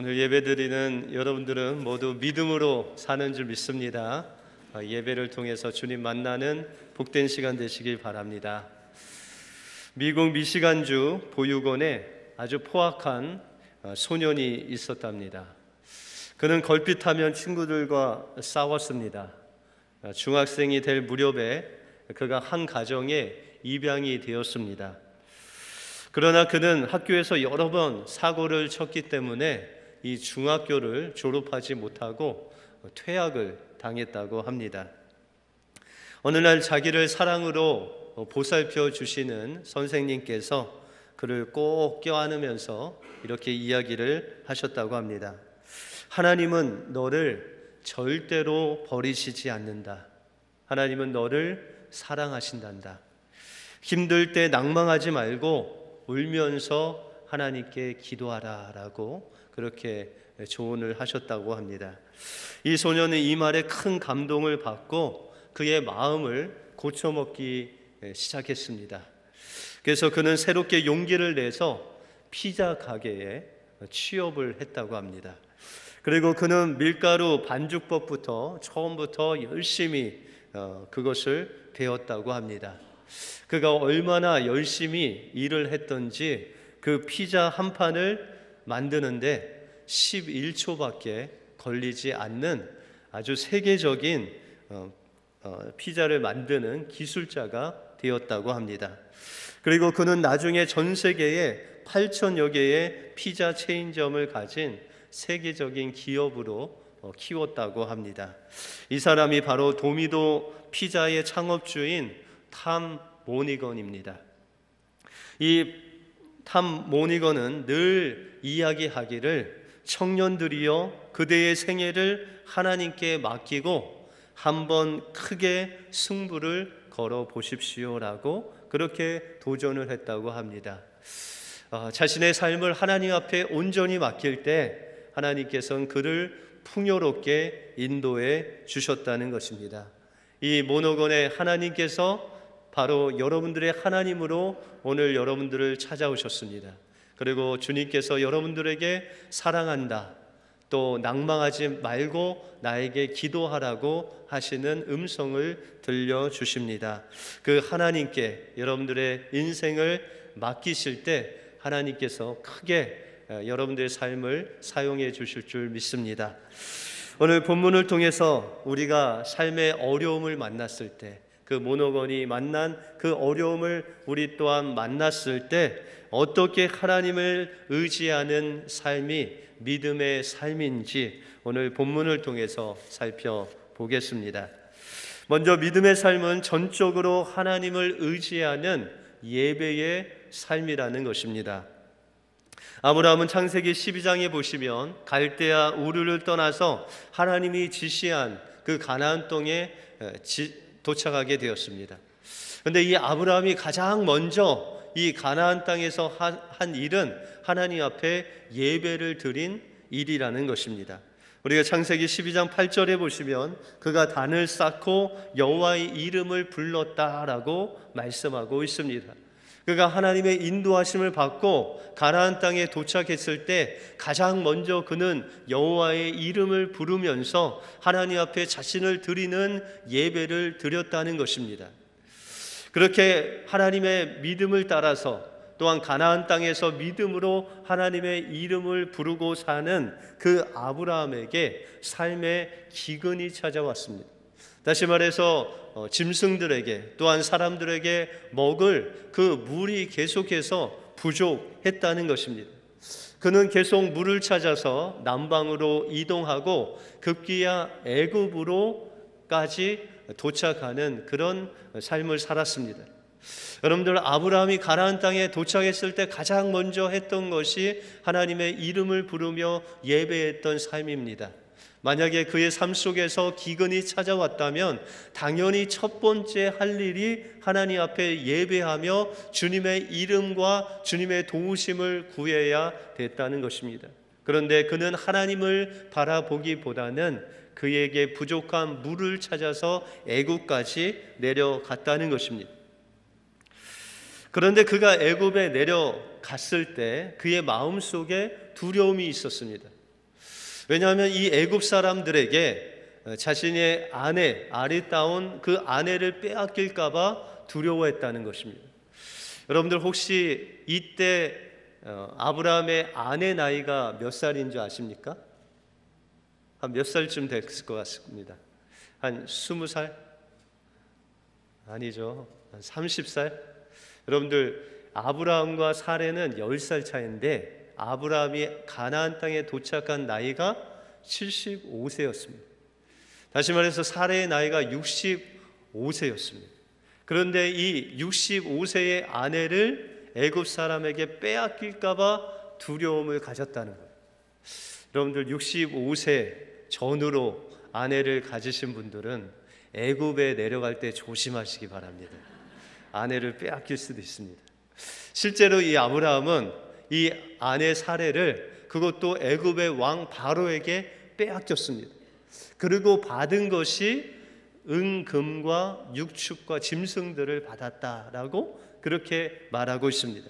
오늘 예배드리는 여러분들은 모두 믿음으로 사는 줄 믿습니다. 예배를 통해서 주님 만나는 복된 시간 되시길 바랍니다. 미국 미시간주 보육원에 아주 포악한 소년이 있었답니다. 그는 걸핏하면 친구들과 싸웠습니다. 중학생이 될 무렵에 그가 한 가정에 입양이 되었습니다. 그러나 그는 학교에서 여러 번 사고를 쳤기 때문에 이 중학교를 졸업하지 못하고 퇴학을 당했다고 합니다. 어느 날 자기를 사랑으로 보살펴 주시는 선생님께서 그를 꼭 껴안으면서 이렇게 이야기를 하셨다고 합니다. 하나님은 너를 절대로 버리시지 않는다. 하나님은 너를 사랑하신단다. 힘들 때 낭망하지 말고 울면서 하나님께 기도하라 라고 그렇게 조언을 하셨다고 합니다. 이 소년은 이 말에 큰 감동을 받고 그의 마음을 고쳐먹기 시작했습니다. 그래서 그는 새롭게 용기를 내서 피자 가게에 취업을 했다고 합니다. 그리고 그는 밀가루 반죽법부터 처음부터 열심히 그것을 배웠다고 합니다. 그가 얼마나 열심히 일을 했던지 그 피자 한 판을 만드는데 11초밖에 걸리지 않는 아주 세계적인 피자를 만드는 기술자가 되었다고 합니다. 그리고 그는 나중에 전 세계에 8천여 개의 피자 체인점을 가진 세계적인 기업으로 키웠다고 합니다. 이 사람이 바로 도미노 피자의 창업주인 탐 모니건입니다. 이 탐 모니건은 늘 이야기하기를 청년들이여 그대의 생애를 하나님께 맡기고 한번 크게 승부를 걸어 보십시오라고 그렇게 도전을 했다고 합니다. 자신의 삶을 하나님 앞에 온전히 맡길 때 하나님께서는 그를 풍요롭게 인도해 주셨다는 것입니다. 이 모노건의 하나님께서 바로 여러분들의 하나님으로 오늘 여러분들을 찾아오셨습니다. 그리고 주님께서 여러분들에게 사랑한다, 또 낭망하지 말고 나에게 기도하라고 하시는 음성을 들려주십니다. 그 하나님께 여러분들의 인생을 맡기실 때 하나님께서 크게 여러분들의 삶을 사용해 주실 줄 믿습니다. 오늘 본문을 통해서 우리가 삶의 어려움을 만났을 때, 그 모노건이 만난 그 어려움을 우리 또한 만났을 때 어떻게 하나님을 의지하는 삶이 믿음의 삶인지 오늘 본문을 통해서 살펴보겠습니다. 먼저 믿음의 삶은 전적으로 하나님을 의지하는 예배의 삶이라는 것입니다. 아브라함은 창세기 12장에 보시면 갈대아 우르를 떠나서 하나님이 지시한 그 가나안 땅에 도착하게 되었습니다. 그런데 이 아브라함이 가장 먼저 이 가나안 땅에서 한 일은 하나님 앞에 예배를 드린 일이라는 것입니다. 우리가 창세기 12장 8절에 보시면 그가 단을 쌓고 여호와의 이름을 불렀다라고 말씀하고 있습니다. 그가 하나님의 인도하심을 받고 가나안 땅에 도착했을 때 가장 먼저 그는 여호와의 이름을 부르면서 하나님 앞에 자신을 드리는 예배를 드렸다는 것입니다. 그렇게 하나님의 믿음을 따라서 또한 가나안 땅에서 믿음으로 하나님의 이름을 부르고 사는 그 아브라함에게 삶의 기근이 찾아왔습니다. 다시 말해서 짐승들에게 또한 사람들에게 먹을 그 물이 계속해서 부족했다는 것입니다. 그는 계속 물을 찾아서 남방으로 이동하고 급기야 애굽으로까지 도착하는 그런 삶을 살았습니다. 여러분들, 아브라함이 가나안 땅에 도착했을 때 가장 먼저 했던 것이 하나님의 이름을 부르며 예배했던 삶입니다. 만약에 그의 삶 속에서 기근이 찾아왔다면 당연히 첫 번째 할 일이 하나님 앞에 예배하며 주님의 이름과 주님의 도우심을 구해야 됐다는 것입니다. 그런데 그는 하나님을 바라보기보다는 그에게 부족한 물을 찾아서 애굽까지 내려갔다는 것입니다. 그런데 그가 애굽에 내려갔을 때 그의 마음속에 두려움이 있었습니다. 왜냐하면 이 애굽 사람들에게 자신의 아내, 아리따운 그 아내를 빼앗길까 봐 두려워했다는 것입니다. 여러분들 혹시 이때 아브라함의 아내 나이가 몇 살인 줄 아십니까? 한 몇 살쯤 됐을 것 같습니다. 한 20살? 아니죠. 한 30살? 여러분들 아브라함과 사레는 10살 차이인데 아브라함이 가나안 땅에 도착한 나이가 75세였습니다. 다시 말해서 사레의 나이가 65세였습니다. 그런데 이 65세의 아내를 애굽 사람에게 빼앗길까 봐 두려움을 가졌다는 거예요. 여러분들 65세 전후로 아내를 가지신 분들은 애굽에 내려갈 때 조심하시기 바랍니다. 아내를 빼앗길 수도 있습니다. 실제로 이 아브라함은 이 아내 사레를 그것도 애굽의 왕 바로에게 빼앗겼습니다. 그리고 받은 것이 은금과 육축과 짐승들을 받았다라고 그렇게 말하고 있습니다.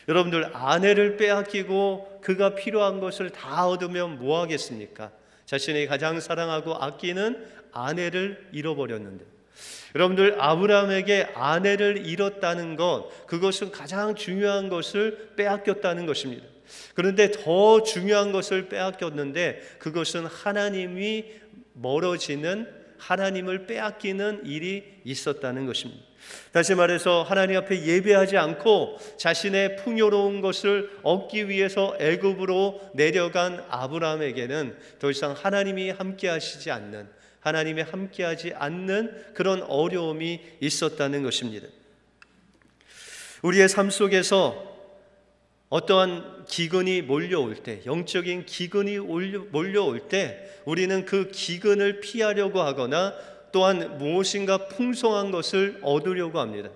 여러분들 아내를 빼앗기고 그가 필요한 것을 다 얻으면 뭐 하겠습니까? 자신이 가장 사랑하고 아끼는 아내를 잃어버렸는데, 여러분들 아브라함에게 아내를 잃었다는 것, 그것은 가장 중요한 것을 빼앗겼다는 것입니다. 그런데 더 중요한 것을 빼앗겼는데 그것은 하나님이 멀어지는, 하나님을 빼앗기는 일이 있었다는 것입니다. 다시 말해서 하나님 앞에 예배하지 않고 자신의 풍요로운 것을 얻기 위해서 애굽으로 내려간 아브라함에게는 더 이상 하나님이 함께하시지 않는, 하나님이 함께하지 않는 그런 어려움이 있었다는 것입니다. 우리의 삶 속에서 어떠한 기근이 몰려올 때, 영적인 기근이 몰려올 때 우리는 그 기근을 피하려고 하거나 또한 무엇인가 풍성한 것을 얻으려고 합니다.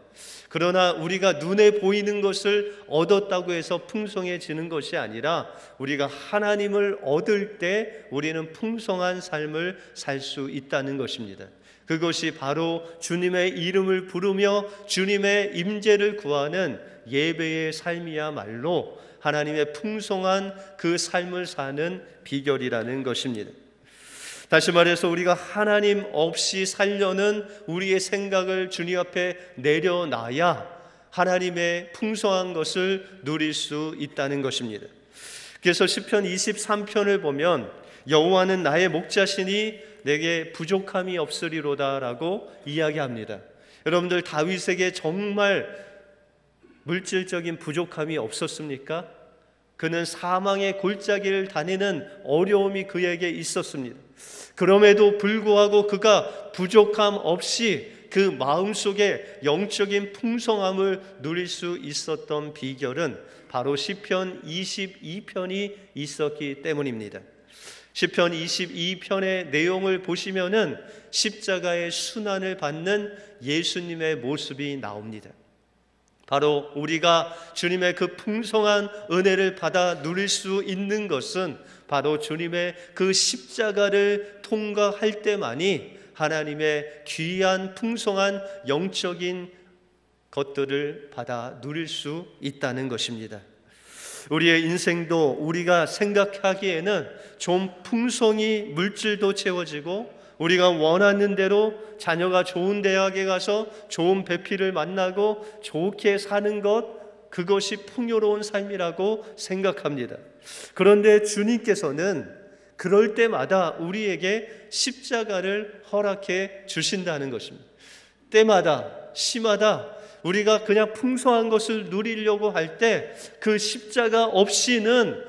그러나 우리가 눈에 보이는 것을 얻었다고 해서 풍성해지는 것이 아니라 우리가 하나님을 얻을 때 우리는 풍성한 삶을 살 수 있다는 것입니다. 그것이 바로 주님의 이름을 부르며 주님의 임재를 구하는 예배의 삶이야말로 하나님의 풍성한 그 삶을 사는 비결이라는 것입니다. 다시 말해서 우리가 하나님 없이 살려는 우리의 생각을 주님 앞에 내려놔야 하나님의 풍성한 것을 누릴 수 있다는 것입니다. 그래서 시편 23편을 보면 여호와는 나의 목자시니 내게 부족함이 없으리로다라고 이야기합니다. 여러분들 다윗에게 정말 물질적인 부족함이 없었습니까? 그는 사망의 골짜기를 다니는 어려움이 그에게 있었습니다. 그럼에도 불구하고 그가 부족함 없이 그 마음속에 영적인 풍성함을 누릴 수 있었던 비결은 바로 시편 22편이 있었기 때문입니다. 시편 22편의 내용을 보시면은 십자가의 순환을 받는 예수님의 모습이 나옵니다. 바로 우리가 주님의 그 풍성한 은혜를 받아 누릴 수 있는 것은 바로 주님의 그 십자가를 통과할 때만이 하나님의 귀한 풍성한 영적인 것들을 받아 누릴 수 있다는 것입니다. 우리의 인생도 우리가 생각하기에는 좀 풍성히 물질도 채워지고 우리가 원하는 대로 자녀가 좋은 대학에 가서 좋은 배필을 만나고 좋게 사는 것, 그것이 풍요로운 삶이라고 생각합니다. 그런데 주님께서는 그럴 때마다 우리에게 십자가를 허락해 주신다는 것입니다. 때마다, 시마다 우리가 그냥 풍성한 것을 누리려고 할 때 그 십자가 없이는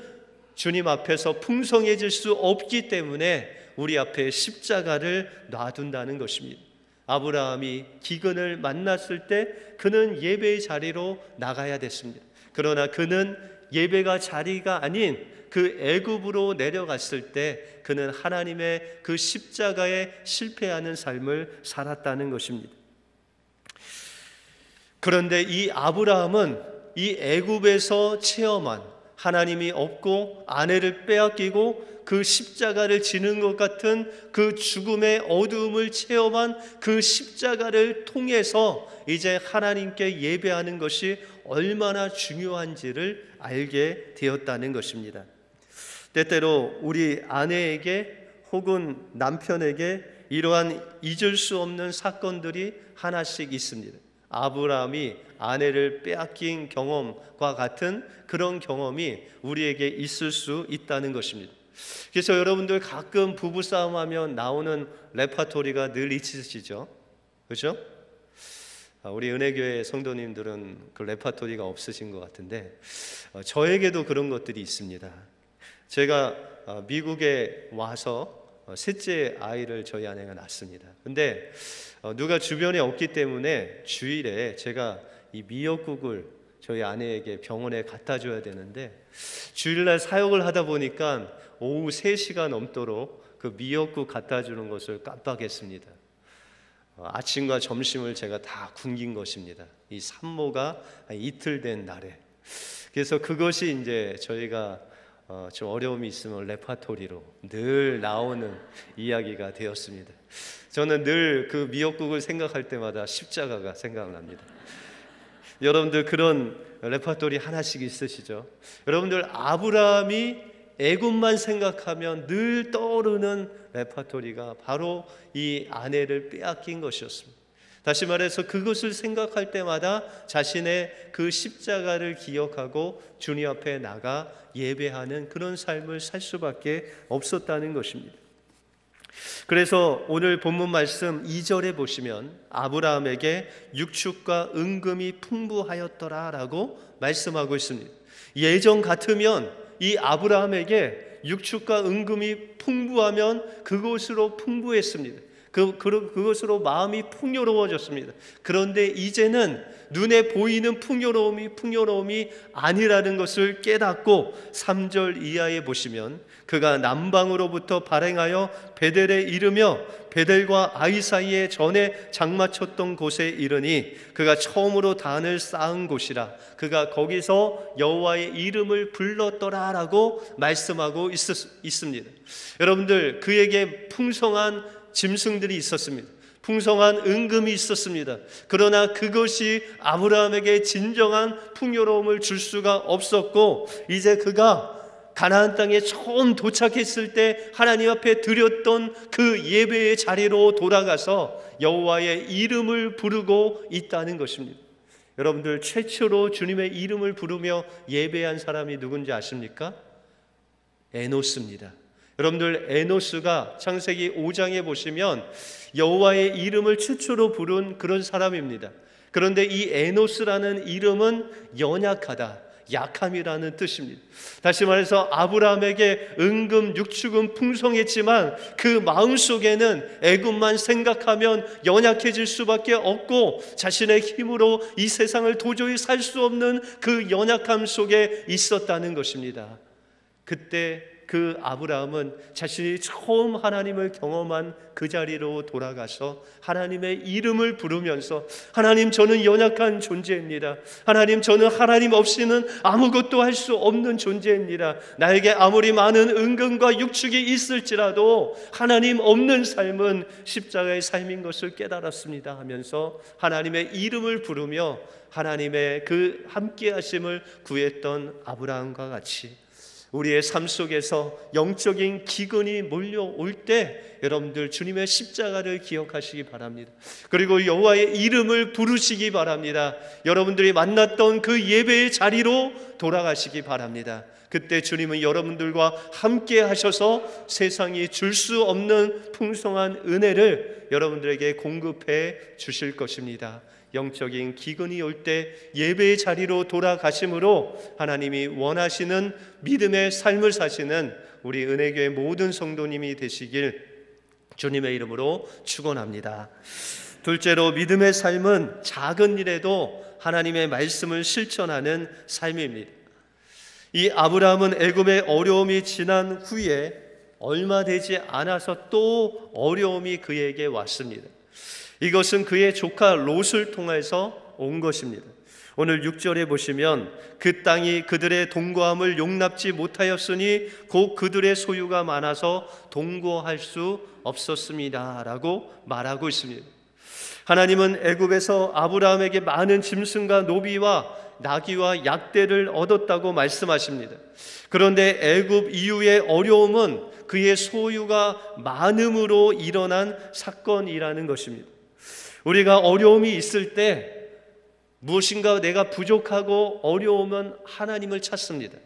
주님 앞에서 풍성해질 수 없기 때문에 우리 앞에 십자가를 놔둔다는 것입니다. 아브라함이 기근을 만났을 때 그는 예배의 자리로 나가야 됐습니다. 그러나 그는 예배가 자리가 아닌 그 애굽으로 내려갔을 때 그는 하나님의 그 십자가에 실패하는 삶을 살았다는 것입니다. 그런데 이 아브라함은 이 애굽에서 체험한 하나님이 없고 아내를 빼앗기고 그 십자가를 지는 것 같은 그 죽음의 어두움을 체험한 그 십자가를 통해서 이제 하나님께 예배하는 것이 얼마나 중요한지를 알게 되었다는 것입니다. 때때로 우리 아내에게 혹은 남편에게 이러한 잊을 수 없는 사건들이 하나씩 있습니다. 아브라함이 아내를 빼앗긴 경험과 같은 그런 경험이 우리에게 있을 수 있다는 것입니다. 그래서 여러분들 가끔 부부싸움하면 나오는 레파토리가 늘 있으시죠? 그렇죠? 우리 은혜교회 성도님들은 그 레파토리가 없으신 것 같은데 저에게도 그런 것들이 있습니다. 제가 미국에 와서 셋째 아이를 저희 아내가 낳습니다. 근데 누가 주변에 없기 때문에 주일에 제가 이 미역국을 저희 아내에게 병원에 갖다 줘야 되는데 주일날 사역을 하다 보니까 오후 3시가 넘도록 그 미역국 갖다 주는 것을 깜빡했습니다. 아침과 점심을 제가 다 굶긴 것입니다. 이 산모가 이틀 된 날에. 그래서 그것이 이제 저희가 좀 어려움이 있으면 레파토리로 늘 나오는 이야기가 되었습니다. 저는 늘 그 미역국을 생각할 때마다 십자가가 생각납니다. 여러분들 그런 레파토리 하나씩 있으시죠? 여러분들 아브라함이 애굽만 생각하면 늘 떠오르는 레파토리가 바로 이 아내를 빼앗긴 것이었습니다. 다시 말해서 그것을 생각할 때마다 자신의 그 십자가를 기억하고 주님 앞에 나가 예배하는 그런 삶을 살 수밖에 없었다는 것입니다. 그래서 오늘 본문 말씀 2절에 보시면 아브라함에게 육축과 은금이 풍부하였더라 라고 말씀하고 있습니다. 예전 같으면 이 아브라함에게 육축과 은금이 풍부하면 그것으로 풍부했습니다. 그것으로 마음이 풍요로워졌습니다. 그런데 이제는 눈에 보이는 풍요로움이 아니라는 것을 깨닫고 3절 이하에 보시면 그가 남방으로부터 발행하여 베델에 이르며 베델과 아이 사이에 전에 장마쳤던 곳에 이르니 그가 처음으로 단을 쌓은 곳이라 그가 거기서 여호와의 이름을 불렀더라라고 말씀하고 있습니다. 여러분들 그에게 풍성한 짐승들이 있었습니다. 풍성한 은금이 있었습니다. 그러나 그것이 아브라함에게 진정한 풍요로움을 줄 수가 없었고 이제 그가 가나안 땅에 처음 도착했을 때 하나님 앞에 드렸던 그 예배의 자리로 돌아가서 여호와의 이름을 부르고 있다는 것입니다. 여러분들 최초로 주님의 이름을 부르며 예배한 사람이 누군지 아십니까? 에노스입니다. 여러분들 에노스가 창세기 5장에 보시면 여호와의 이름을 최초로 부른 그런 사람입니다. 그런데 이 에노스라는 이름은 연약하다, 약함이라는 뜻입니다. 다시 말해서 아브라함에게 은금 육축은 풍성했지만 그 마음속에는 애굽만 생각하면 연약해질 수밖에 없고 자신의 힘으로 이 세상을 도저히 살 수 없는 그 연약함 속에 있었다는 것입니다. 그때 그 아브라함은 자신이 처음 하나님을 경험한 그 자리로 돌아가서 하나님의 이름을 부르면서 하나님 저는 연약한 존재입니다. 하나님 저는 하나님 없이는 아무것도 할 수 없는 존재입니다. 나에게 아무리 많은 은금과 육축이 있을지라도 하나님 없는 삶은 십자가의 삶인 것을 깨달았습니다 하면서 하나님의 이름을 부르며 하나님의 그 함께 하심을 구했던 아브라함과 같이 우리의 삶 속에서 영적인 기근이 몰려올 때 여러분들 주님의 십자가를 기억하시기 바랍니다. 그리고 여호와의 이름을 부르시기 바랍니다. 여러분들이 만났던 그 예배의 자리로 돌아가시기 바랍니다. 그때 주님은 여러분들과 함께 하셔서 세상이 줄 수 없는 풍성한 은혜를 여러분들에게 공급해 주실 것입니다. 영적인 기근이 올 때 예배의 자리로 돌아가심으로 하나님이 원하시는 믿음의 삶을 사시는 우리 은혜교회 모든 성도님이 되시길 주님의 이름으로 축원합니다. 둘째로 믿음의 삶은 작은 일에도 하나님의 말씀을 실천하는 삶입니다. 이 아브라함은 애굽의 어려움이 지난 후에 얼마 되지 않아서 또 어려움이 그에게 왔습니다. 이것은 그의 조카 롯을 통해서 온 것입니다. 오늘 6절에 보시면 그 땅이 그들의 동거함을 용납지 못하였으니 곧 그들의 소유가 많아서 동거할 수 없었습니다 라고 말하고 있습니다. 하나님은 애굽에서 아브라함에게 많은 짐승과 노비와 나귀와 약대를 얻었다고 말씀하십니다. 그런데 애굽 이후의 어려움은 그의 소유가 많음으로 일어난 사건이라는 것입니다. 우리가 어려움이 있을 때 무엇인가 내가 부족하고 어려우면 하나님을 찾습니다.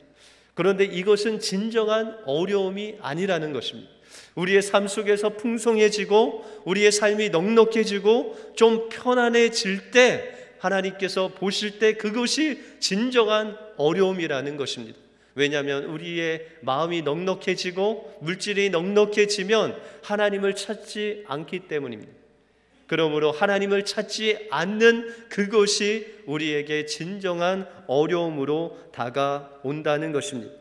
그런데 이것은 진정한 어려움이 아니라는 것입니다. 우리의 삶 속에서 풍성해지고 우리의 삶이 넉넉해지고 좀 편안해질 때 하나님께서 보실 때 그것이 진정한 어려움이라는 것입니다. 왜냐하면 우리의 마음이 넉넉해지고 물질이 넉넉해지면 하나님을 찾지 않기 때문입니다. 그러므로 하나님을 찾지 않는 그것이 우리에게 진정한 어려움으로 다가온다는 것입니다.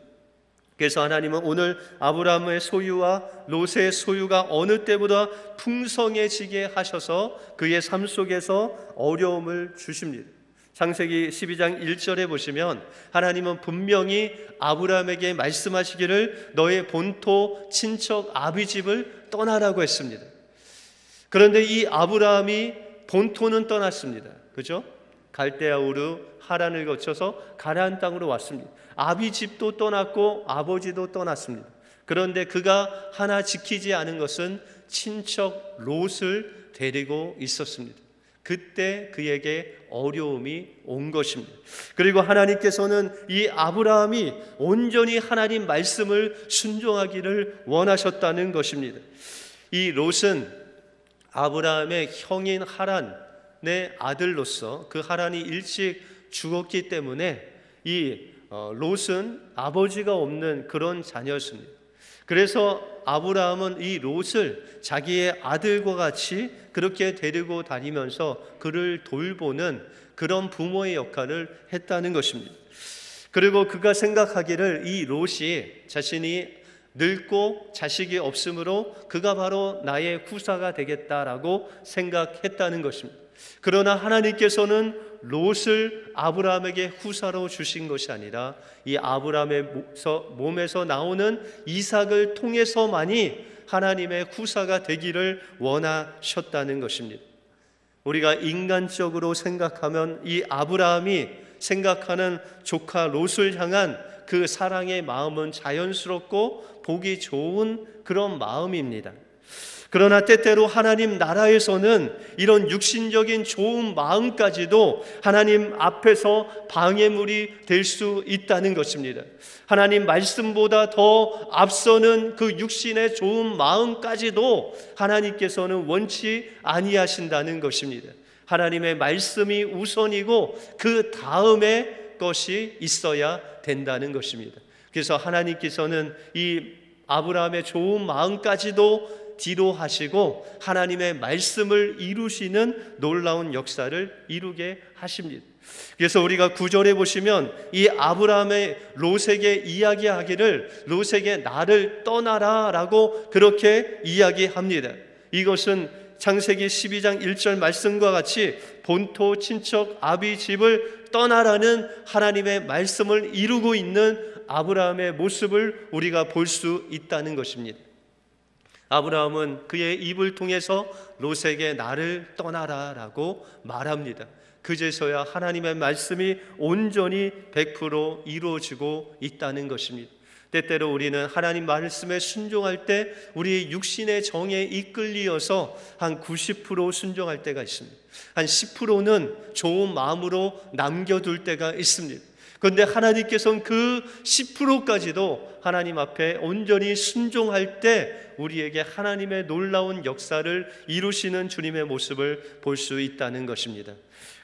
그래서 하나님은 오늘 아브라함의 소유와 롯의 소유가 어느 때보다 풍성해지게 하셔서 그의 삶 속에서 어려움을 주십니다. 창세기 12장 1절에 보시면 하나님은 분명히 아브라함에게 말씀하시기를 너의 본토 친척 아비 집을 떠나라고 했습니다. 그런데 이 아브라함이 본토는 떠났습니다. 그죠? 갈대아 우르 하란을 거쳐서 가나안 땅으로 왔습니다. 아비 집도 떠났고 아버지도 떠났습니다. 그런데 그가 하나 지키지 않은 것은 친척 롯을 데리고 있었습니다. 그때 그에게 어려움이 온 것입니다. 그리고 하나님께서는 이 아브라함이 온전히 하나님 말씀을 순종하기를 원하셨다는 것입니다. 이 롯은 아브라함의 형인 하란의 아들로서 그 하란이 일찍 죽었기 때문에 이 롯은 아버지가 없는 그런 자녀였습니다. 그래서 아브라함은 이 롯을 자기의 아들과 같이 그렇게 데리고 다니면서 그를 돌보는 그런 부모의 역할을 했다는 것입니다. 그리고 그가 생각하기를 이 롯이 자신이 늙고 자식이 없으므로 그가 바로 나의 후사가 되겠다라고 생각했다는 것입니다. 그러나 하나님께서는 롯을 아브라함에게 후사로 주신 것이 아니라 이 아브라함의 몸에서 나오는 이삭을 통해서만이 하나님의 후사가 되기를 원하셨다는 것입니다. 우리가 인간적으로 생각하면 이 아브라함이 생각하는 조카 롯을 향한 그 사랑의 마음은 자연스럽고 보기 좋은 그런 마음입니다. 그러나 때때로 하나님 나라에서는 이런 육신적인 좋은 마음까지도 하나님 앞에서 방해물이 될 수 있다는 것입니다. 하나님 말씀보다 더 앞서는 그 육신의 좋은 마음까지도 하나님께서는 원치 아니하신다는 것입니다. 하나님의 말씀이 우선이고 그 다음에 것이 있어야 된다는 것입니다. 그래서 하나님께서는 이 아브라함의 좋은 마음까지도 뒤로 하시고 하나님의 말씀을 이루시는 놀라운 역사를 이루게 하십니다. 그래서 우리가 9절에 보시면 이 아브라함의 롯에게 이야기하기를 롯에게 나를 떠나라 라고 그렇게 이야기합니다. 이것은 창세기 12장 1절 말씀과 같이 본토 친척 아비 집을 떠나라는 하나님의 말씀을 이루고 있는 아브라함의 모습을 우리가 볼 수 있다는 것입니다. 아브라함은 그의 입을 통해서 롯에게 나를 떠나라 라고 말합니다. 그제서야 하나님의 말씀이 온전히 100% 이루어지고 있다는 것입니다. 때때로 우리는 하나님 말씀에 순종할 때 우리의 육신의 정에 이끌리어서 한 90% 순종할 때가 있습니다. 한 10%는 좋은 마음으로 남겨둘 때가 있습니다. 그런데 하나님께서는 그 10%까지도 하나님 앞에 온전히 순종할 때 우리에게 하나님의 놀라운 역사를 이루시는 주님의 모습을 볼 수 있다는 것입니다.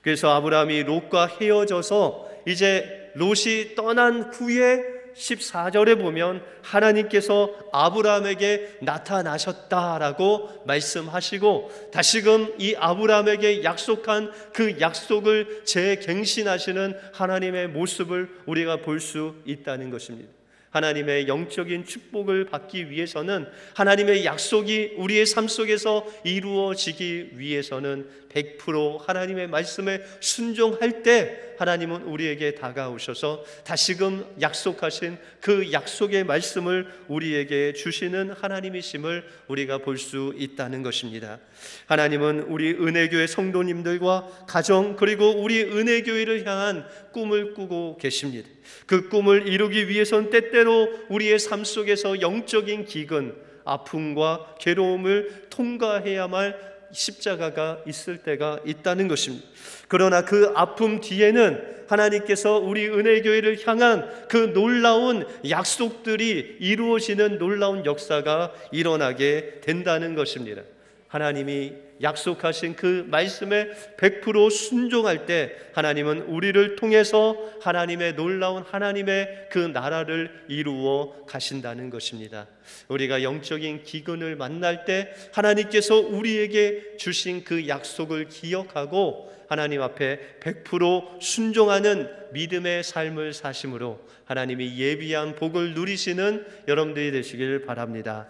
그래서 아브라함이 롯과 헤어져서 이제 롯이 떠난 후에 14절에 보면 하나님께서 아브라함에게 나타나셨다라고 말씀하시고 다시금 이 아브라함에게 약속한 그 약속을 재갱신하시는 하나님의 모습을 우리가 볼 수 있다는 것입니다. 하나님의 영적인 축복을 받기 위해서는, 하나님의 약속이 우리의 삶 속에서 이루어지기 위해서는 100% 하나님의 말씀에 순종할 때 하나님은 우리에게 다가오셔서 다시금 약속하신 그 약속의 말씀을 우리에게 주시는 하나님이심을 우리가 볼 수 있다는 것입니다. 하나님은 우리 은혜교회 성도님들과 가정, 그리고 우리 은혜교회를 향한 꿈을 꾸고 계십니다. 그 꿈을 이루기 위해서는 때때로 우리의 삶 속에서 영적인 기근, 아픔과 괴로움을 통과해야만 할 십자가가 있을 때가 있다는 것입니다. 그러나 그 아픔 뒤에는 하나님께서 우리 은혜교회를 향한 그 놀라운 약속들이 이루어지는 놀라운 역사가 일어나게 된다는 것입니다. 하나님이 약속하신 그 말씀에 100% 순종할 때 하나님은 우리를 통해서 하나님의 놀라운 하나님의 그 나라를 이루어 가신다는 것입니다. 우리가 영적인 기근을 만날 때 하나님께서 우리에게 주신 그 약속을 기억하고 하나님 앞에 100% 순종하는 믿음의 삶을 사심으로 하나님이 예비한 복을 누리시는 여러분들이 되시길 바랍니다.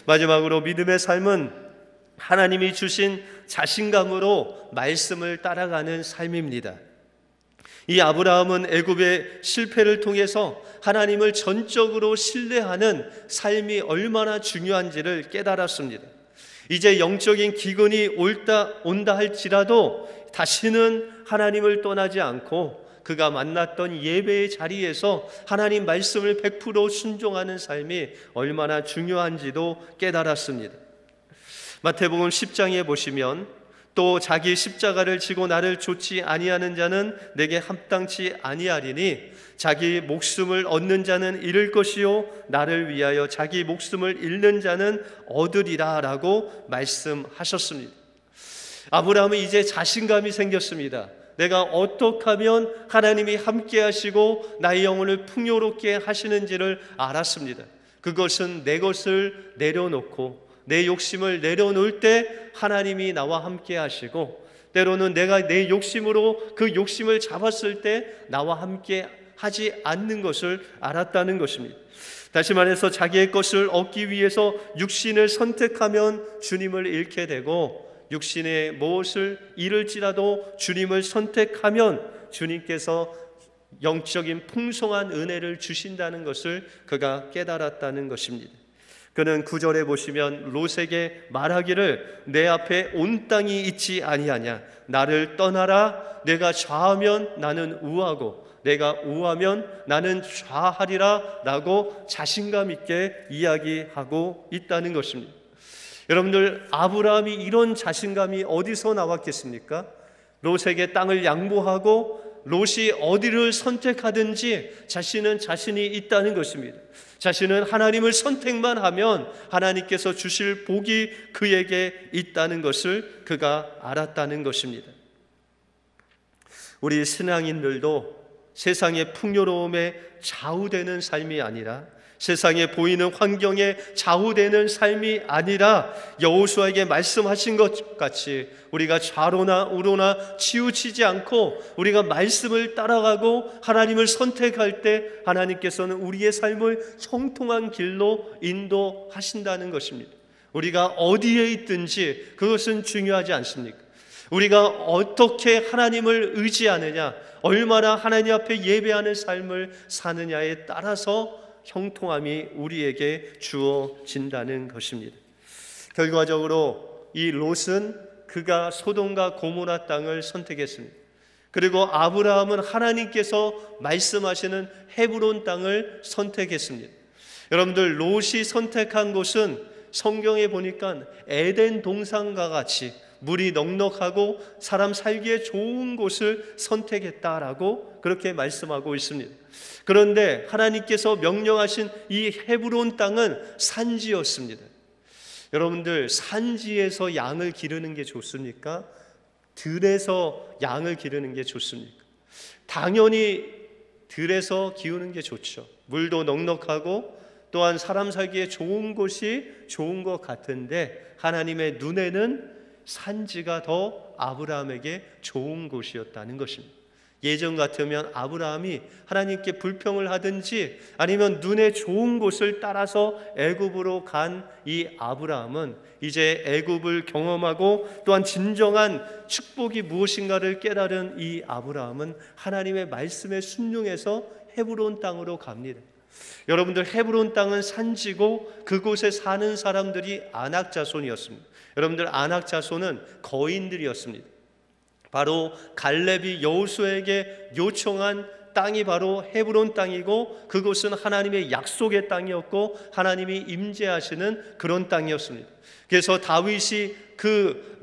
마지막으로 믿음의 삶은 하나님이 주신 자신감으로 말씀을 따라가는 삶입니다. 이 아브라함은 애굽의 실패를 통해서 하나님을 전적으로 신뢰하는 삶이 얼마나 중요한지를 깨달았습니다. 이제 영적인 기근이 온다 할지라도 다시는 하나님을 떠나지 않고 그가 만났던 예배의 자리에서 하나님 말씀을 100% 순종하는 삶이 얼마나 중요한지도 깨달았습니다. 마태복음 10장에 보시면 또 자기 십자가를 지고 나를 좇지 아니하는 자는 내게 합당치 아니하리니 자기 목숨을 얻는 자는 잃을 것이요 나를 위하여 자기 목숨을 잃는 자는 얻으리라 라고 말씀하셨습니다. 아브라함은 이제 자신감이 생겼습니다. 내가 어떻게 하면 하나님이 함께 하시고 나의 영혼을 풍요롭게 하시는지를 알았습니다. 그것은 내 것을 내려놓고 내 욕심을 내려놓을 때 하나님이 나와 함께 하시고, 때로는 내가 내 욕심으로 그 욕심을 잡았을 때 나와 함께 하지 않는 것을 알았다는 것입니다. 다시 말해서 자기의 것을 얻기 위해서 육신을 선택하면 주님을 잃게 되고, 육신의 무엇을 잃을지라도 주님을 선택하면 주님께서 영적인 풍성한 은혜를 주신다는 것을 그가 깨달았다는 것입니다. 그는 9절에 보시면 롯에게 말하기를 내 앞에 온 땅이 있지 아니하냐, 나를 떠나라. 내가 좌하면 나는 우하고 내가 우하면 나는 좌하리라 라고 자신감 있게 이야기하고 있다는 것입니다. 여러분들, 아브라함이 이런 자신감이 어디서 나왔겠습니까? 롯에게 땅을 양보하고 롯이 어디를 선택하든지 자신이 있다는 것입니다. 자신은 하나님을 선택만 하면 하나님께서 주실 복이 그에게 있다는 것을 그가 알았다는 것입니다. 우리 신앙인들도 세상의 풍요로움에 좌우되는 삶이 아니라, 세상에 보이는 환경에 좌우되는 삶이 아니라 여호수아에게 말씀하신 것 같이 우리가 좌로나 우로나 치우치지 않고 우리가 말씀을 따라가고 하나님을 선택할 때 하나님께서는 우리의 삶을 형통한 길로 인도하신다는 것입니다. 우리가 어디에 있든지 그것은 중요하지 않습니까? 우리가 어떻게 하나님을 의지하느냐, 얼마나 하나님 앞에 예배하는 삶을 사느냐에 따라서 형통함이 우리에게 주어진다는 것입니다. 결과적으로 이 롯은 그가 소돔과 고모라 땅을 선택했습니다. 그리고 아브라함은 하나님께서 말씀하시는 헤브론 땅을 선택했습니다. 여러분들, 롯이 선택한 곳은 성경에 보니까 에덴 동산과 같이 물이 넉넉하고 사람 살기에 좋은 곳을 선택했다라고 그렇게 말씀하고 있습니다. 그런데 하나님께서 명령하신 이 헤브론 땅은 산지였습니다. 여러분들, 산지에서 양을 기르는 게 좋습니까? 들에서 양을 기르는 게 좋습니까? 당연히 들에서 기우는 게 좋죠. 물도 넉넉하고 또한 사람 살기에 좋은 곳이 좋은 것 같은데 하나님의 눈에는 산지가 더 아브라함에게 좋은 곳이었다는 것입니다. 예전 같으면 아브라함이 하나님께 불평을 하든지 아니면 눈에 좋은 곳을 따라서 애굽으로 간 이 아브라함은 이제 애굽을 경험하고 또한 진정한 축복이 무엇인가를 깨달은 이 아브라함은 하나님의 말씀에 순종해서 헤브론 땅으로 갑니다. 여러분들, 헤브론 땅은 산지고 그곳에 사는 사람들이 아낙 자손이었습니다. 여러분들, 아낙 자손은 거인들이었습니다. 바로 갈렙이 여호수아에게 요청한 땅이 바로 헤브론 땅이고 그곳은 하나님의 약속의 땅이었고 하나님이 임재하시는 그런 땅이었습니다. 그래서 다윗이 그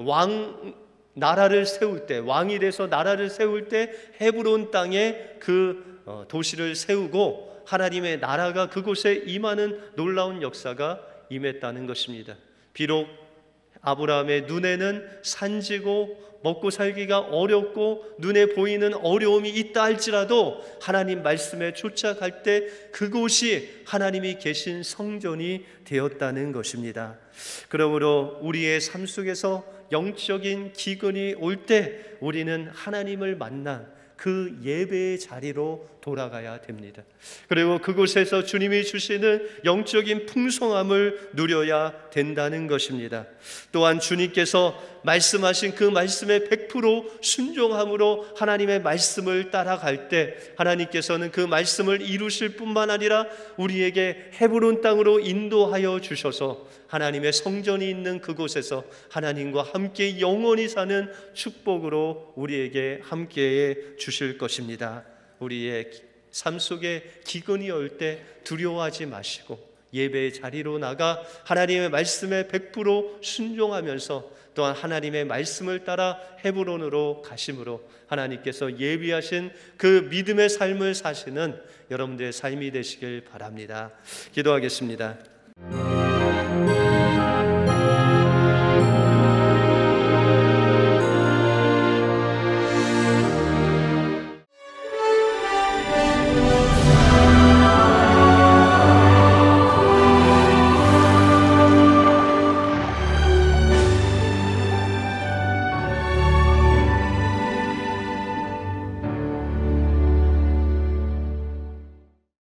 나라를 세울 때, 왕이 돼서 나라를 세울 때 헤브론 땅에 그 도시를 세우고 하나님의 나라가 그곳에 임하는 놀라운 역사가 임했다는 것입니다. 비록 아브라함의 눈에는 산지고 먹고 살기가 어렵고 눈에 보이는 어려움이 있다 할지라도 하나님 말씀에 쫓아갈 때 그곳이 하나님이 계신 성전이 되었다는 것입니다. 그러므로 우리의 삶 속에서 영적인 기근이 올 때 우리는 하나님을 만나 그 예배의 자리로 돌아가야 됩니다. 그리고 그곳에서 주님이 주시는 영적인 풍성함을 누려야 된다는 것입니다. 또한 주님께서 말씀하신 그 말씀에 100% 순종함으로 하나님의 말씀을 따라갈 때 하나님께서는 그 말씀을 이루실 뿐만 아니라 우리에게 헤브론 땅으로 인도하여 주셔서 하나님의 성전이 있는 그곳에서 하나님과 함께 영원히 사는 축복으로 우리에게 함께해 주실 것입니다. 우리의 삶 속에 기근이 올 때 두려워하지 마시고 예배의 자리로 나가 하나님의 말씀에 100% 순종하면서 또한 하나님의 말씀을 따라 헤브론으로 가심으로 하나님께서 예비하신 그 믿음의 삶을 사시는 여러분들의 삶이 되시길 바랍니다. 기도하겠습니다.